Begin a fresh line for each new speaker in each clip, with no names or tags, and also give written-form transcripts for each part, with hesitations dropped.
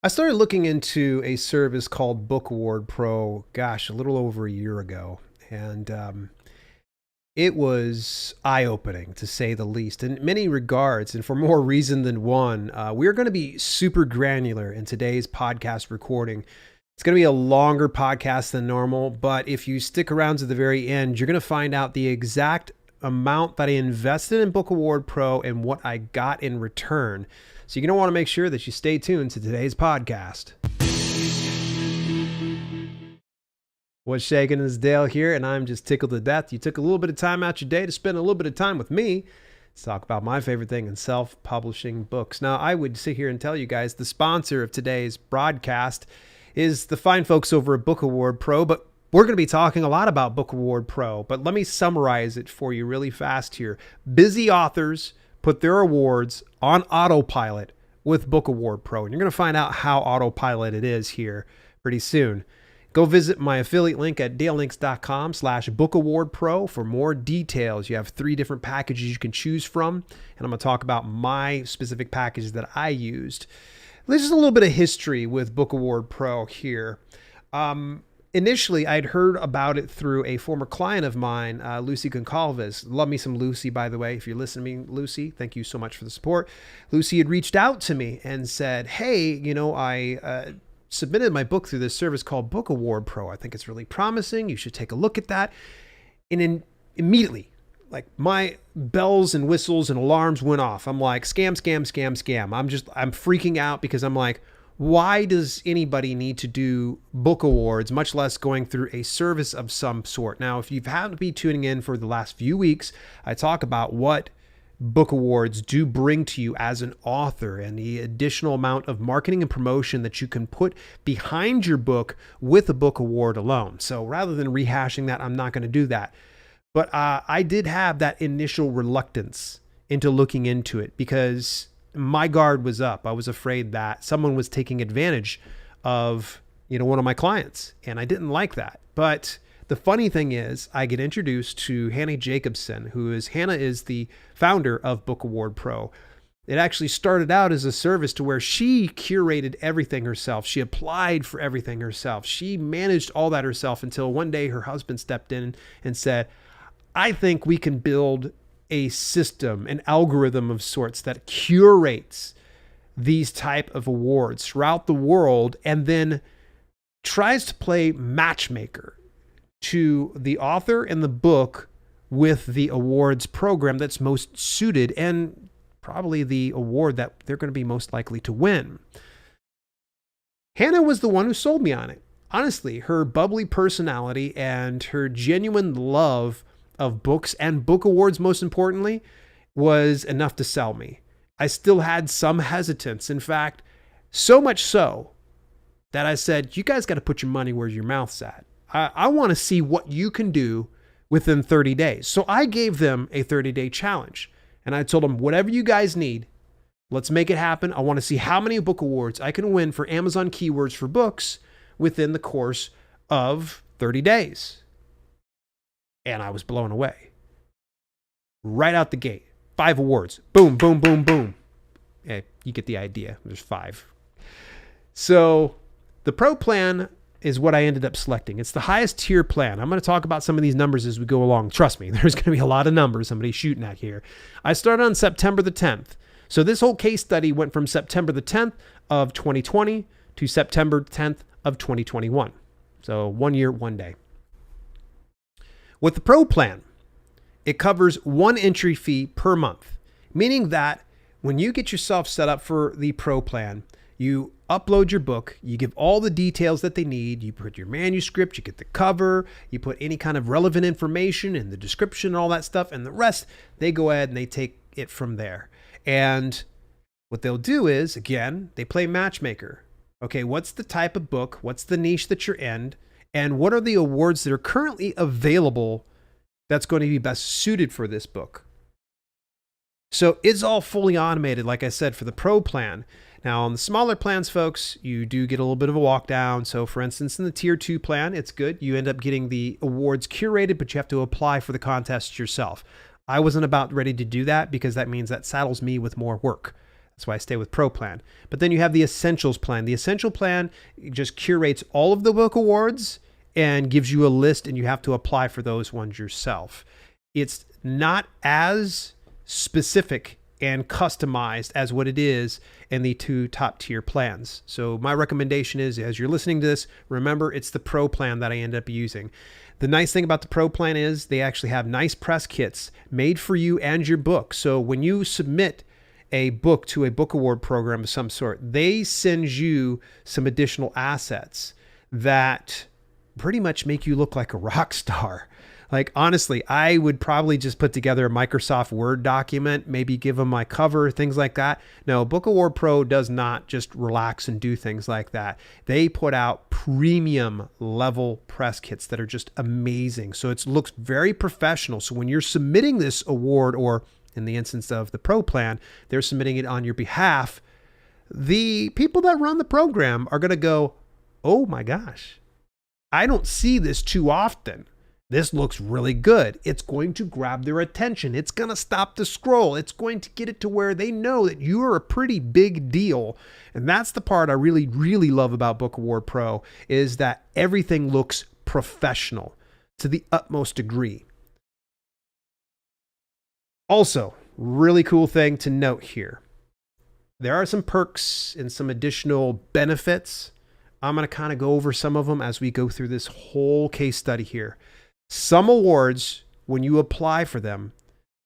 I started looking into a service called Book Award Pro, gosh, a little over a year ago. And it was eye opening, to say the least, in many regards. And for more reason than one, we're going to be super granular in today's podcast recording. It's going to be a longer podcast than normal, but if you stick around to the very end, you're going to find out the exact amount that I invested in Book Award Pro and what I got in return. So you're going to want to make sure that you stay tuned to today's podcast. What's shaking is Dale here, and I'm just tickled to death. You took a little bit of time out your day to spend a little bit of time with me to talk about my favorite thing in self-publishing books. Now, I would sit here and tell you guys the sponsor of today's broadcast is the fine folks over at Book Award Pro, but we're going to be talking a lot about Book Award Pro, but let me summarize it for you really fast here. Busy authors put their awards on autopilot with Book Award Pro, and you're going to find out how autopilot it is here pretty soon. Go visit my affiliate link at dalelinks.com/Book Award Pro for more details. You have 3 different packages you can choose from, and I'm going to talk about my specific packages that I used. There's just a little bit of history with Book Award Pro here. Initially, I'd heard about it through a former client of mine, Lucy Goncalves. Love me some Lucy, by the way. If you're listening, Lucy, thank you so much for the support. Lucy had reached out to me and said, hey, I submitted my book through this service called Book Award Pro. I think it's really promising. You should take a look at that. And then immediately, like my bells and whistles and alarms went off. I'm like, scam, scam, scam, scam. I'm freaking out because I'm like, why does anybody need to do book awards, much less going through a service of some sort? Now, if you've happened to be tuning in for the last few weeks, I talk about what book awards do bring to you as an author and the additional amount of marketing and promotion that you can put behind your book with a book award alone. So rather than rehashing that, I'm not going to do that. But I did have that initial reluctance into looking into it because my guard was up. I was afraid that someone was taking advantage of, one of my clients, and I didn't like that. But the funny thing is, I get introduced to Hannah Jacobson, Hannah is the founder of Book Award Pro. It actually started out as a service to where she curated everything herself. She applied for everything herself. She managed all that herself until one day her husband stepped in and said, I think we can build a system, an algorithm of sorts that curates these type of awards throughout the world and then tries to play matchmaker to the author and the book with the awards program that's most suited and probably the award that they're going to be most likely to win. Hannah was the one who sold me on it. Honestly, her bubbly personality and her genuine love of books and book awards, most importantly, was enough to sell me. I still had some hesitance. In fact, so much so that I said, you guys got to put your money where your mouth's at. I want to see what you can do within 30 days. So I gave them a 30-day challenge. And I told them, whatever you guys need, let's make it happen. I want to see how many book awards I can win for Amazon keywords for books within the course of 30 days. And I was blown away. Right out the gate. 5 awards. Boom, boom, boom, boom. Yeah, you get the idea. There's 5. So the pro plan is what I ended up selecting. It's the highest tier plan. I'm going to talk about some of these numbers as we go along. Trust me, there's going to be a lot of numbers somebody's shooting at here. I started on September the 10th. So this whole case study went from September the 10th of 2020 to September 10th of 2021. So 1 year, 1 day. With the pro plan, it covers 1 entry fee per month, meaning that when you get yourself set up for the pro plan, you upload your book, you give all the details that they need, you put your manuscript, you get the cover, you put any kind of relevant information in the description and all that stuff, and the rest, they go ahead and they take it from there. And what they'll do is, again, they play matchmaker. Okay, what's the type of book? What's the niche that you're in? And what are the awards that are currently available that's going to be best suited for this book? So it's all fully automated, like I said, for the pro plan. Now, on the smaller plans, folks, you do get a little bit of a walk down. So, for instance, in the tier 2 plan, it's good. You end up getting the awards curated, but you have to apply for the contest yourself. I wasn't about ready to do that because that means that saddles me with more work. That's why I stay with Pro Plan. But then you have the Essentials Plan. The Essential Plan just curates all of the book awards and gives you a list, and you have to apply for those ones yourself. It's not as specific and customized as what it is in the two top tier plans. So my recommendation is, as you're listening to this, remember it's the Pro Plan that I end up using. The nice thing about the Pro Plan is they actually have nice press kits made for you and your book. So when you submit a book to a book award program of some sort, they send you some additional assets that pretty much make you look like a rock star. Like, honestly, I would probably just put together a Microsoft Word document, maybe give them my cover, things like that. No, Book Award Pro does not just relax and do things like that. They put out premium level press kits that are just amazing. So it looks very professional. So when you're submitting this award, or in the instance of the Pro Plan, they're submitting it on your behalf, the people that run the program are going to go, oh my gosh, I don't see this too often. This looks really good. It's going to grab their attention. It's going to stop the scroll. It's going to get it to where they know that you are a pretty big deal. And that's the part I really, really love about Book Award Pro, is that everything looks professional to the utmost degree. Also, really cool thing to note here. There are some perks and some additional benefits. I'm going to kind of go over some of them as we go through this whole case study here. Some awards, when you apply for them,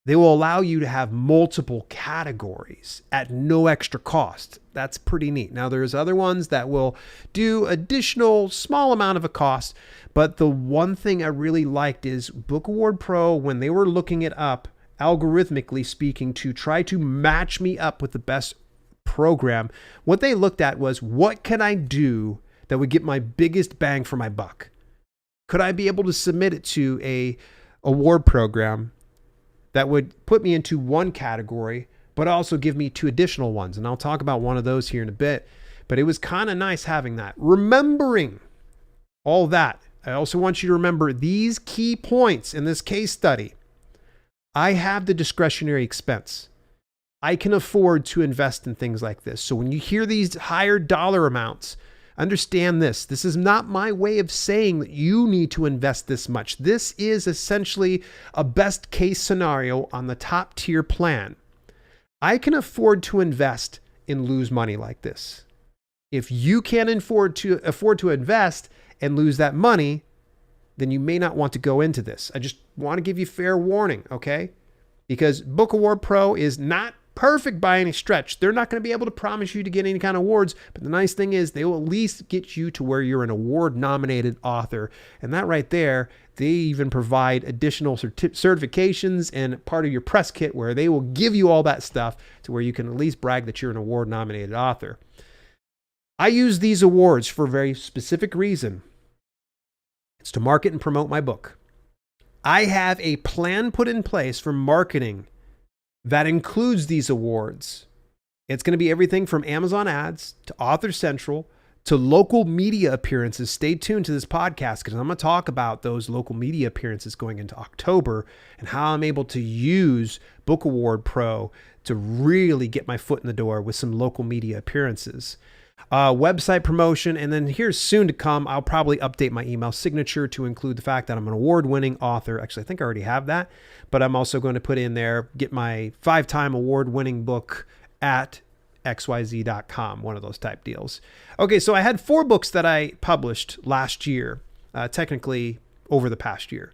they will allow you to have multiple categories at no extra cost. That's pretty neat. Now, there's other ones that will do additional small amount of a cost, but the one thing I really liked is Book Award Pro, when they were looking it up, algorithmically speaking, to try to match me up with the best program, what they looked at was, what can I do that would get my biggest bang for my buck? Could I be able to submit it to a award program that would put me into one category, but also give me two additional ones? And I'll talk about one of those here in a bit. But it was kind of nice having that. Remembering all that, I also want you to remember these key points in this case study. I have the discretionary expense. I can afford to invest in things like this. So when you hear these higher dollar amounts, understand this. This is not my way of saying that you need to invest this much. This is essentially a best case scenario on the top tier plan. I can afford to invest and lose money like this. If you can't afford to invest and lose that money, then you may not want to go into this. I just want to give you fair warning, okay? Because Book Award Pro is not perfect by any stretch. They're not going to be able to promise you to get any kind of awards, but the nice thing is they will at least get you to where you're an award nominated author. And that right there, they even provide additional certifications and part of your press kit where they will give you all that stuff to where you can at least brag that you're an award nominated author. I use these awards for a very specific reason. It's to market and promote my book. I have a plan put in place for marketing that includes these awards. It's going to be everything from Amazon ads to Author Central to local media appearances. Stay tuned to this podcast because I'm going to talk about those local media appearances going into October and how I'm able to use Book Award Pro to really get my foot in the door with some local media appearances. Website promotion, and then here's soon to come, I'll probably update my email signature to include the fact that I'm an award-winning author. Actually, I think I already have that, but I'm also going to put in there, get my 5-time award-winning book at xyz.com, one of those type deals. Okay, so I had 4 books that I published last year, technically over the past year.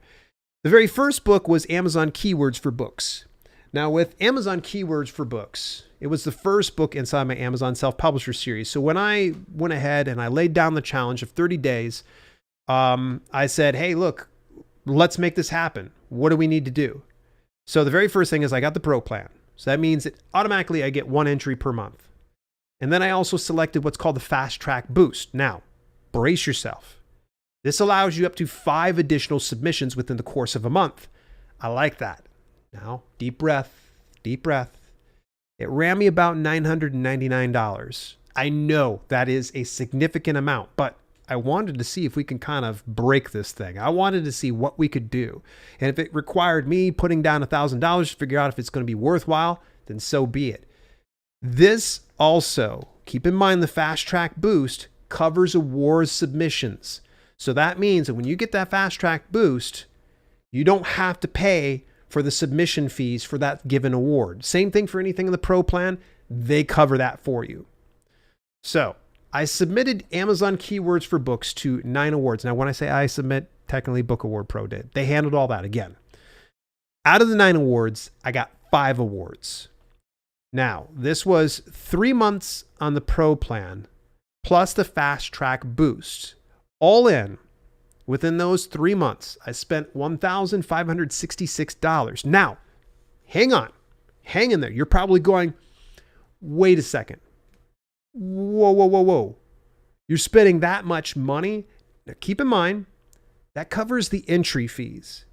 The very first book was Amazon Keywords for Books. Now, with Amazon Keywords for Books, it was the first book inside my Amazon Self-Publisher series. So when I went ahead and I laid down the challenge of 30 days, I said, hey, look, let's make this happen. What do we need to do? So the very first thing is I got the Pro Plan. So that means that automatically I get 1 entry per month. And then I also selected what's called the Fast Track Boost. Now, brace yourself. This allows you up to 5 additional submissions within the course of a month. I like that. Now, deep breath, deep breath. It ran me about $999. I know that is a significant amount, but I wanted to see if we can kind of break this thing. I wanted to see what we could do. And if it required me putting down $1,000 to figure out if it's going to be worthwhile, then so be it. This also, keep in mind, the Fast Track Boost covers awards submissions. So that means that when you get that Fast Track Boost, you don't have to pay for the submission fees for that given award. Same thing for anything in the Pro plan. They cover that for you. So I submitted Amazon keywords for books to 9 awards. Now, when I say I submit, technically Book Award Pro did. They handled all that again. Out of the 9 awards, I got 5 awards. Now, this was 3 months on the Pro plan, plus the Fast Track Boost. All in, within those 3 months, I spent $1,566. Now, hang on. Hang in there. You're probably going, wait a second. Whoa. You're spending that much money? Now, keep in mind, that covers the entry fees.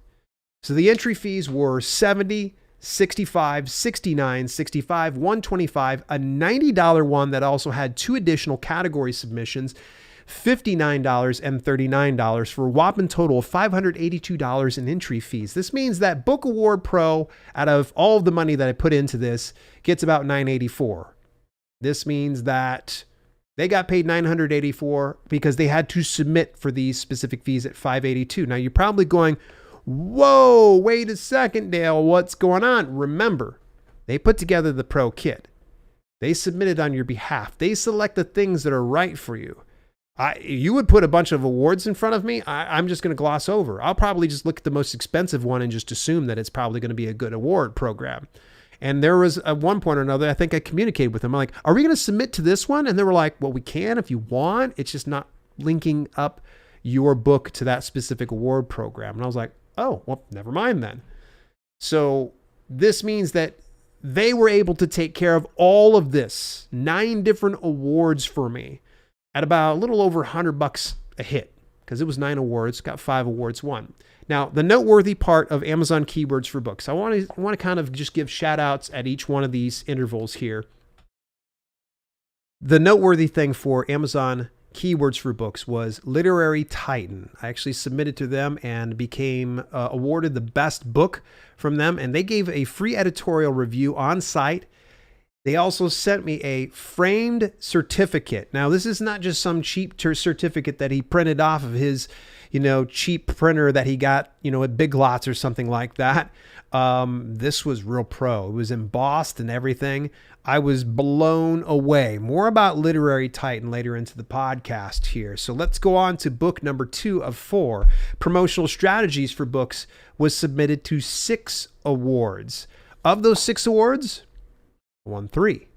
So the entry fees were $70, $65, $69, $65, $125, a $90 one that also had 2 additional category submissions, $59 and $39 for a whopping total of $582 in entry fees. This means that Book Award Pro, out of all of the money that I put into this, gets about $984. This means that they got paid $984 because they had to submit for these specific fees at $582. Now you're probably going, whoa, wait a second, Dale, what's going on? Remember, they put together the Pro kit. They submitted on your behalf. They select the things that are right for you. You would put a bunch of awards in front of me, I'm just going to gloss over. I'll probably just look at the most expensive one and just assume that it's probably going to be a good award program. And there was at one point or another, I think I communicated with them. I'm like, are we going to submit to this one? And they were like, well, we can if you want. It's just not linking up your book to that specific award program. And I was like, oh, well, never mind then. So this means that they were able to take care of all of this, 9 different awards for me at about a little over $100 a hit, because it was 9 awards, got 5 awards won. Now, the noteworthy part of Amazon keywords for books, I want to kind of just give shout outs at each one of these intervals here. The noteworthy thing for Amazon keywords for books was Literary Titan. I actually submitted to them and became awarded the best book from them, and they gave a free editorial review on site. They also sent me a framed certificate. Now, this is not just some cheap certificate that he printed off of his, cheap printer that he got, at Big Lots or something like that. This was real pro. It was embossed and everything. I was blown away. More about Literary Titan later into the podcast here. So let's go on to book number 2 of 4. Promotional Strategies for Books was submitted to 6 awards. Of those 6 awards, won 3.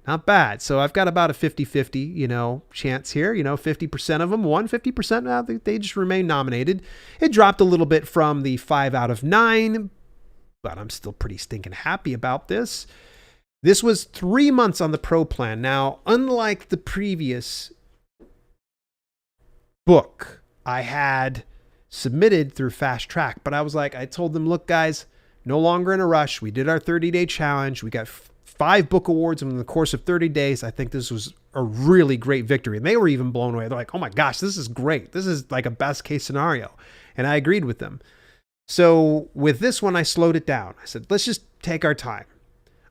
Not bad. So I've got about a 50-50, chance here. 50% of them won, 50% they just remain nominated. It dropped a little bit from the 5 out of 9, but I'm still pretty stinking happy about this. This was 3 months on the Pro plan. Now, unlike the previous book, I had submitted through Fast Track, but I told them, look, guys, no longer in a rush. We did our 30-day challenge. We got 5 book awards in the course of 30 days. I think this was a really great victory. And they were even blown away. They're like, oh my gosh, this is great. This is like a best case scenario. And I agreed with them. So with this one, I slowed it down. I said, let's just take our time.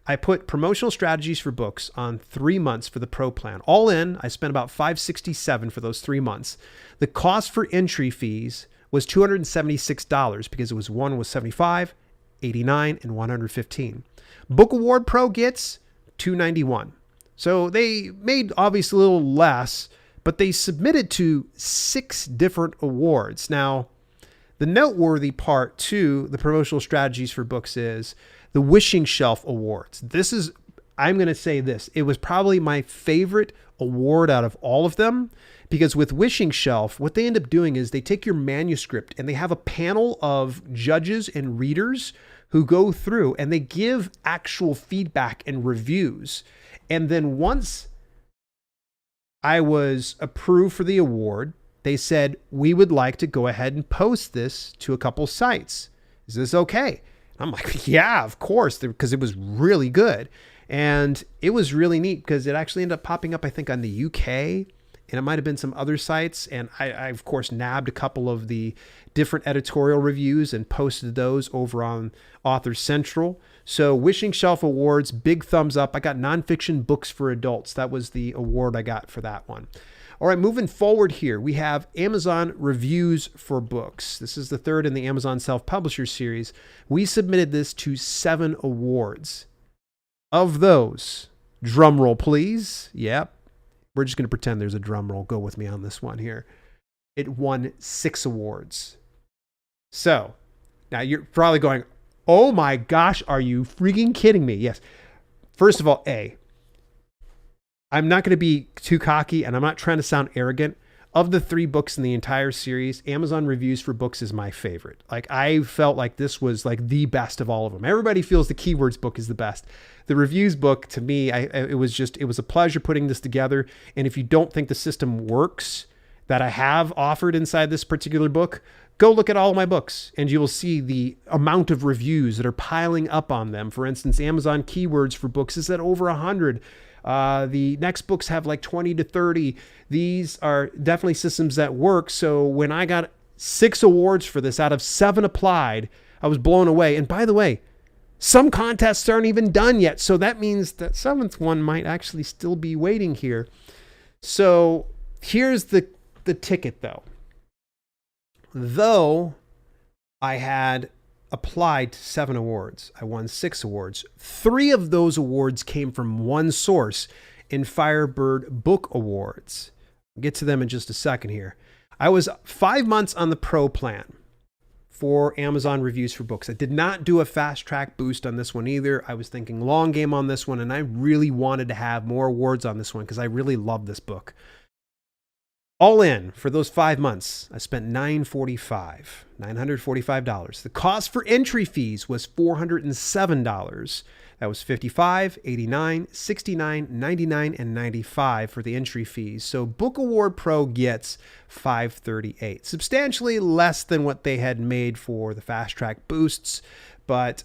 I put Promotional Strategies for Books on 3 months for the Pro plan. All in, I spent about $567 for those 3 months. The cost for entry fees was $276 because one was $75, $89, and $115. Book Award Pro gets $291. So they made obviously a little less, but they submitted to 6 different awards. Now, the noteworthy part to the Promotional Strategies for Books is the Wishing Shelf Awards. I'm going to say this, it was probably my favorite award out of all of them, because with Wishing Shelf, what they end up doing is they take your manuscript and they have a panel of judges and readers who go through and they give actual feedback and reviews. And then once I was approved for the award, they said, we would like to go ahead and post this to a couple sites. Is this okay? I'm like, yeah, of course, because it was really good. And it was really neat because it actually ended up popping up, I think, on the UK and it might have been some other sites. And I of course, nabbed a couple of the different editorial reviews and posted those over on Author Central. So Wishing Shelf Awards, big thumbs up. I got nonfiction books for adults. That was the award I got for that one. All right, moving forward here, we have Amazon reviews for books. This is the third in the Amazon Self-Publisher series. We submitted this to 7 awards. Of those, drum roll please. Yep, we're just going to pretend there's a drum roll. Go with me on this one here. It won 6 awards. So, now you're probably going, oh my gosh, are you freaking kidding me? Yes. First of all, I'm not going to be too cocky, and I'm not trying to sound arrogant. Of the 3 books in the entire series, Amazon Reviews for Books is my favorite. Like, I felt like this was like the best of all of them. Everybody feels the Keywords book is the best. The reviews book, to me, it was a pleasure putting this together. And if you don't think the system works that I have offered inside this particular book, go look at all of my books and you will see the amount of reviews that are piling up on them. For instance, Amazon Keywords for Books is at over 100. The next books have like 20 to 30. These are definitely systems that work. So when I got 6 awards for this out of 7 applied, I was blown away. And by the way, some contests aren't even done yet. So that means that 7th one might actually still be waiting here. So here's the ticket though. Though I had applied to 7 awards, I won 6 awards. 3 of those awards came from one source in Firebird Book Awards. I'll get to them in just a second here. I was 5 months on the Pro plan for Amazon Reviews for Books. I did not do a fast track boost on this one either. I was thinking long game on this one, and I really wanted to have more awards on this one because I really love this book. All in, for those 5 months, I spent $945. The cost for entry fees was $407. That was $55, $89, $69, $99, and $95 for the entry fees. So Book Award Pro gets $538, substantially less than what they had made for the fast track boosts. But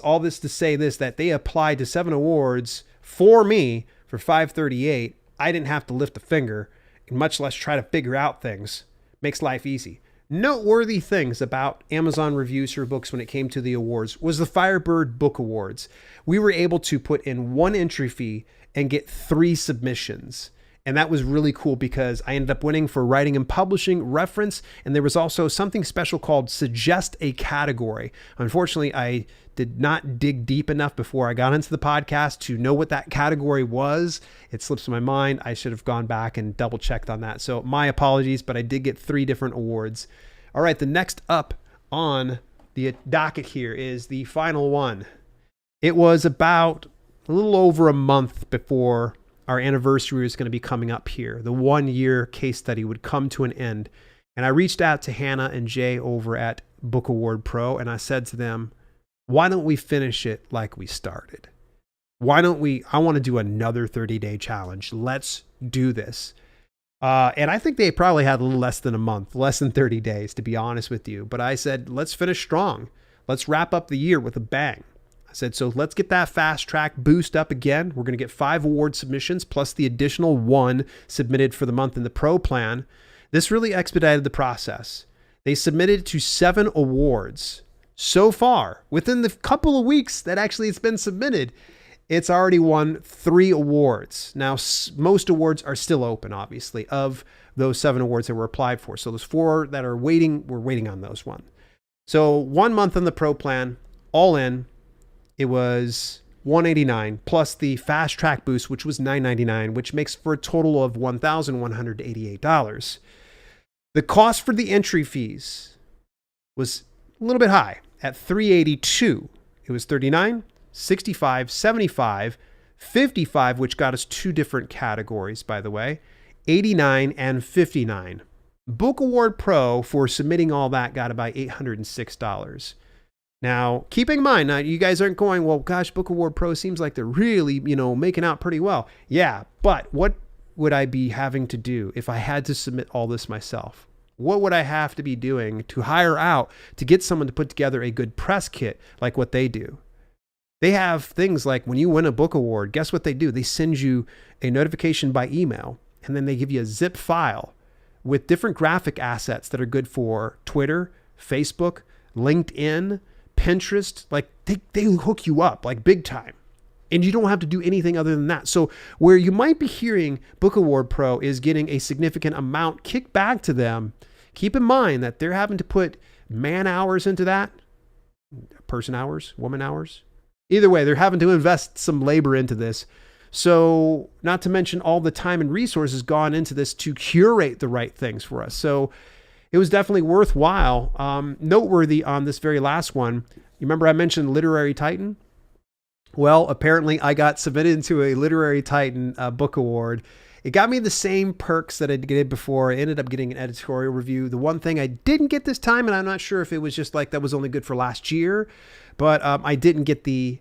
all this to say this, that they applied to 7 awards for me for $538. I didn't have to lift a finger, much less try to figure out things. Makes life easy. Noteworthy things about Amazon Reviews for Books when it came to the awards was the Firebird Book Awards. We were able to put in 1 entry fee and get 3 submissions. And that was really cool because I ended up winning for writing and publishing reference. And there was also something special called Suggest a Category. Unfortunately, I did not dig deep enough before I got into the podcast to know what that category was. It slips my mind. I should have gone back and double checked on that. So my apologies, but I did get 3 different awards. All right, the next up on the docket here is the final one. It was about a little over a month before our anniversary is going to be coming up here. The 1-year case study would come to an end. And I reached out to Hannah and Jay over at Book Award Pro, and I said to them, why don't we finish it like we started? I want to do another 30-day challenge. Let's do this. And I think they probably had a little less than a month, less than 30 days, to be honest with you. But I said, let's finish strong. Let's wrap up the year with a bang. I said, so let's get that fast track boost up again. We're going to get 5 award submissions plus the additional 1 submitted for the month in the Pro plan. This really expedited the process. They submitted to 7 awards. So far, within the couple of weeks that actually it's been submitted, it's already won 3 awards. Now, most awards are still open, obviously, of those 7 awards that were applied for. So those 4 that are waiting, we're waiting on those 1. So 1 month on the Pro plan, all in, it was $189 plus the fast track boost, which was $999, which makes for a total of $1,188. The cost for the entry fees was a little bit high at $382. It was $39, $65, $75, $55, which got us 2 different categories, by the way, $89 and $59. Book Award Pro for submitting all that got about $806. Now, keeping in mind, now you guys aren't going, well, gosh, Book Award Pro seems like they're really, making out pretty well. Yeah, but what would I be having to do if I had to submit all this myself? What would I have to be doing to hire out to get someone to put together a good press kit like what they do? They have things like when you win a book award, guess what they do? They send you a notification by email and then they give you a zip file with different graphic assets that are good for Twitter, Facebook, LinkedIn, Pinterest. Like they hook you up like big time. And you don't have to do anything other than that. So where you might be hearing Book Award Pro is getting a significant amount kicked back to them, keep in mind that they're having to put man hours into that, person hours, woman hours. Either way, they're having to invest some labor into this. So not to mention all the time and resources gone into this to curate the right things for us. So it was definitely worthwhile. Noteworthy on this very last one. You remember I mentioned Literary Titan? Well, apparently I got submitted into a Literary Titan book award. It got me the same perks that I did before. I ended up getting an editorial review. The one thing I didn't get this time, and I'm not sure if it was just like that was only good for last year, but I didn't get the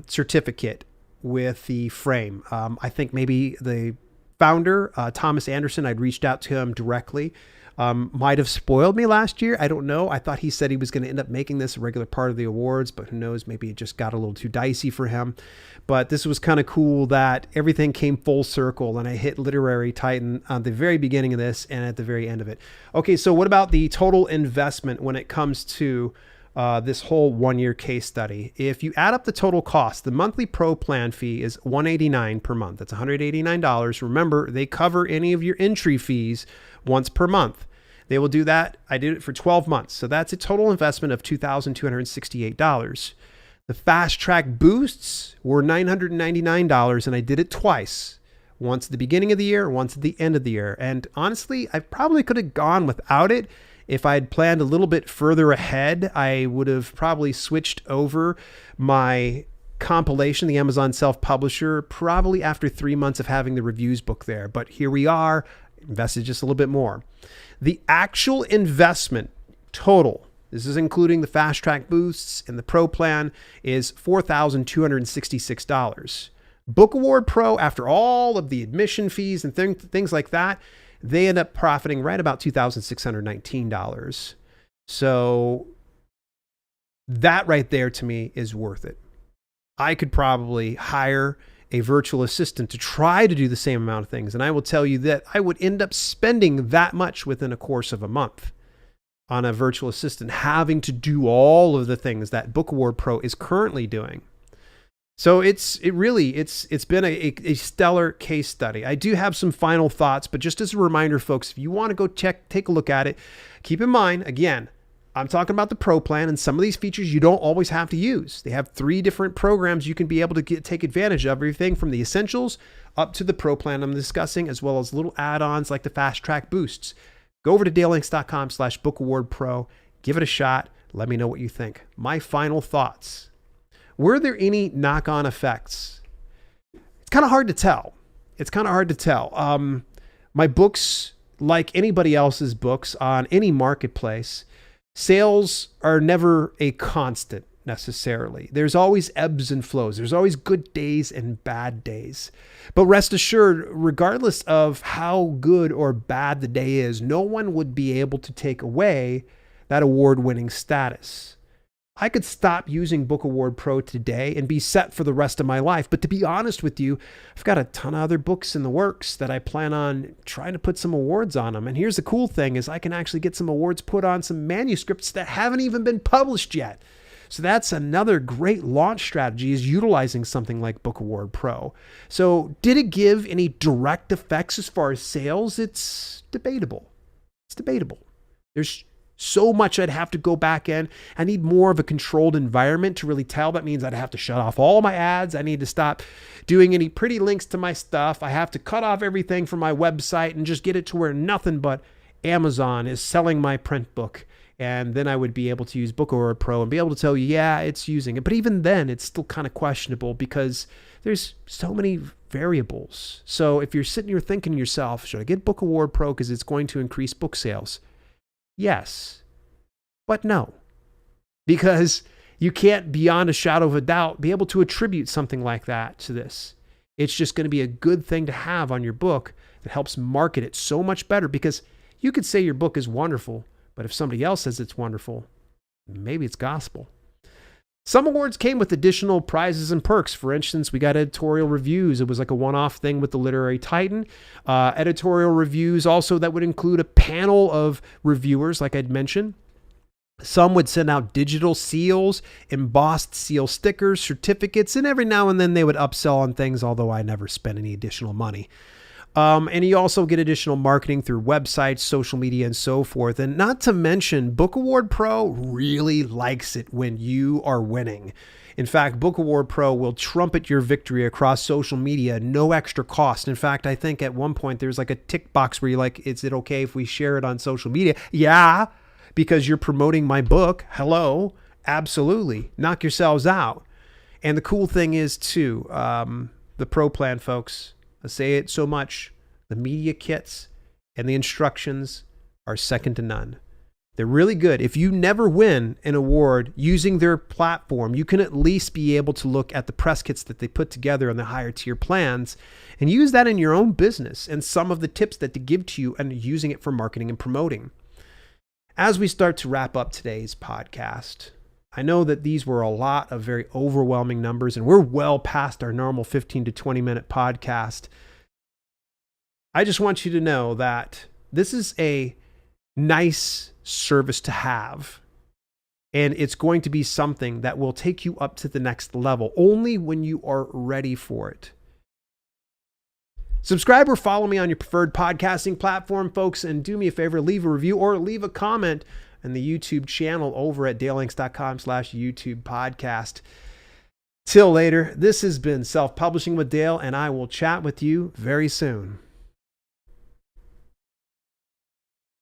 certificate with the frame. I think maybe the founder, Thomas Anderson, I'd reached out to him directly. Might have spoiled me last year. I don't know. I thought he said he was going to end up making this a regular part of the awards, but who knows? Maybe it just got a little too dicey for him. But this was kind of cool that everything came full circle and I hit Literary Titan at the very beginning of this and at the very end of it. Okay, so what about the total investment when it comes to this whole 1 year case study? If you add up the total cost, the monthly pro plan fee is $189 per month. That's $189. Remember, they cover any of your entry fees once per month. They will do that. I did it for 12 months. So that's a total investment of $2,268. The fast track boosts were $999 and I did it twice. Once at the beginning of the year, once at the end of the year. And honestly, I probably could have gone without it. If I had planned a little bit further ahead, I would have probably switched over my compilation, the Amazon self-publisher, probably after 3 months of having the reviews book there. But here we are, invested just a little bit more. The actual investment total, this is including the fast track boosts and the pro plan, is $4,266. Book Award Pro, after all of the admission fees and things like that, they end up profiting right about $2,619. So that right there to me is worth it. I could probably hire a virtual assistant to try to do the same amount of things. And I will tell you that I would end up spending that much within a course of a month on a virtual assistant, having to do all of the things that Book Award Pro is currently doing. So it's been a stellar case study. I do have some final thoughts, but just as a reminder, folks, if you want to go take a look at it, keep in mind, again, I'm talking about the pro plan, and some of these features you don't always have to use. They have 3 different programs you can be able to take advantage of, everything from the essentials up to the pro plan I'm discussing, as well as little add-ons like the fast track boosts. Go over to dalelinks.com/bookawardpro, give it a shot. Let me know what you think. My final thoughts. Were there any knock-on effects? It's kind of hard to tell. My books, like anybody else's books on any marketplace, sales are never a constant necessarily. There's always ebbs and flows. There's always good days and bad days. But rest assured, regardless of how good or bad the day is, no one would be able to take away that award-winning status. I could stop using Book Award Pro today and be set for the rest of my life. But to be honest with you, I've got a ton of other books in the works that I plan on trying to put some awards on them. And here's the cool thing is I can actually get some awards put on some manuscripts that haven't even been published yet. So that's another great launch strategy, is utilizing something like Book Award Pro. So did it give any direct effects as far as sales? It's debatable. There's so much I'd have to go back in. I need more of a controlled environment to really tell. That means I'd have to shut off all my ads. I need to stop doing any pretty links to my stuff. I have to cut off everything from my website and just get it to where nothing but Amazon is selling my print book. And then I would be able to use Book Award Pro and be able to tell you, yeah, it's using it. But even then, it's still kind of questionable because there's so many variables. So if you're sitting here thinking to yourself, should I get Book Award Pro because it's going to increase book sales? Yes, but no, because you can't, beyond a shadow of a doubt, be able to attribute something like that to this. It's just going to be a good thing to have on your book that helps market it so much better, because you could say your book is wonderful, but if somebody else says it's wonderful, maybe it's gospel. Some awards came with additional prizes and perks. For instance, we got editorial reviews. It was like a one-off thing with the Literary Titan. Editorial reviews also that would include a panel of reviewers, like I'd mentioned. Some would send out digital seals, embossed seal stickers, certificates, and every now and then they would upsell on things, although I never spent any additional money. And you also get additional marketing through websites, social media, and so forth. And not to mention, Book Award Pro really likes it when you are winning. In fact, Book Award Pro will trumpet your victory across social media, no extra cost. In fact, I think at one point there's like a tick box where you're like, is it okay if we share it on social media? Yeah, because you're promoting my book. Hello, absolutely. Knock yourselves out. And the cool thing is too, the Pro plan, folks, I say it so much, the media kits and the instructions are second to none. They're really good. If you never win an award using their platform, you can at least be able to look at the press kits that they put together on the higher tier plans and use that in your own business and some of the tips that they give to you and using it for marketing and promoting. As we start to wrap up today's podcast, I know that these were a lot of very overwhelming numbers, and we're well past our normal 15 to 20 minute podcast. I just want you to know that this is a nice service to have, and it's going to be something that will take you up to the next level only when you are ready for it. Subscribe or follow me on your preferred podcasting platform, folks, and do me a favor, leave a review or leave a comment and the YouTube channel over at dalehanks.com/YouTube podcast. Till later, this has been Self-Publishing with Dale, and I will chat with you very soon.